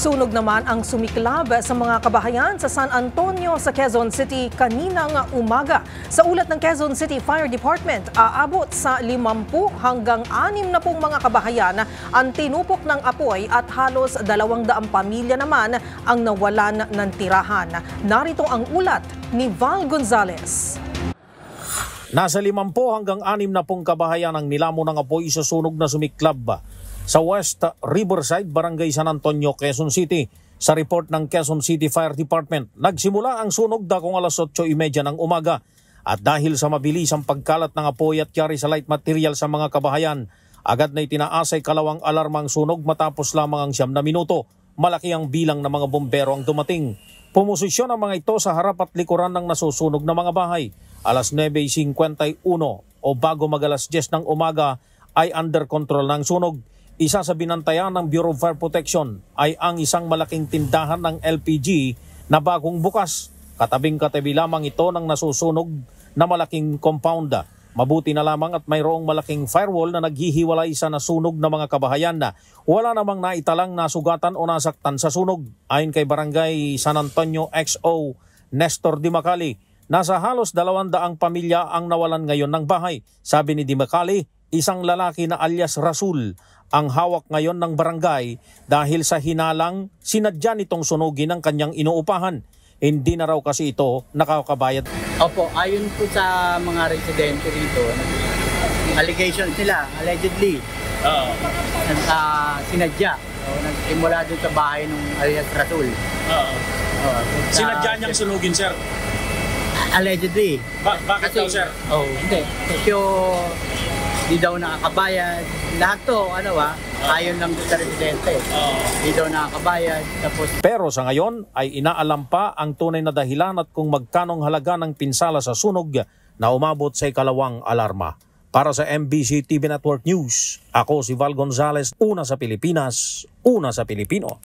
Sunog naman ang sumiklab sa mga kabahayan sa San Antonio sa Quezon City kaninang umaga. Sa ulat ng Quezon City Fire Department, aabot sa 50 hanggang 60 mga kabahayan ang tinupok ng apoy at halos 200 pamilya naman ang nawalan ng tirahan. Narito ang ulat ni Val Gonzalez. Nasa 50 hanggang 60 kabahayan ang nilamon ng apoy sa sunog na sumiklab sa West Riverside, Barangay San Antonio, Quezon City. Sa report ng Quezon City Fire Department, nagsimula ang sunog dakong alas 8:30 ng umaga at dahil sa mabilisang pagkalat ng apoy at yari sa light material sa mga kabahayan, agad na itinaas ay kalawang alarmang sunog matapos lamang ang 9 na minuto. Malaki ang bilang ng mga bombero ang dumating. Pumosisyon ang mga ito sa harap at likuran ng nasusunog na mga bahay. Alas 9:51 o bago mag-alas 10 ng umaga ay under control ng sunog. Isa sa binantayan ng Bureau of Fire Protection ay ang isang malaking tindahan ng LPG na bagong bukas. Katabing-katabi lamang ito ng nasusunog na malaking compound. Mabuti na lamang at mayroong malaking firewall na naghihiwalay sa nasunog na mga kabahayan na wala namang naitalang nasugatan o nasaktan sa sunog. Ayon kay Barangay San Antonio XO Nestor Dimacali, nasa halos 200 pamilya ang nawalan ngayon ng bahay. Sabi ni Dimacali, isang lalaki na alias Rasul ang hawak ngayon ng barangay dahil sa hinalang sinadya nitong sunugin ang kanyang inuupahan. Hindi na raw kasi ito nakakabayad. Opo, ayon po sa mga residente rito, allegations nila, allegedly, sinadya. Nagsimula dun sa bahay ng alias Rasul. Sinadya niyang sunugin, sir? Allegedly. Bakit daw, sir? Hindi. Kasi di daw nakakabayad. Lahat to, ayon lang sa residente. Di daw nakakabayad. Pero sa ngayon ay inaalam pa ang tunay na dahilan at kung magkanong halaga ng pinsala sa sunog na umabot sa ikalawang alarma. Para sa MBC TV Network News, ako si Val Gonzalez, una sa Pilipinas, una sa Pilipino.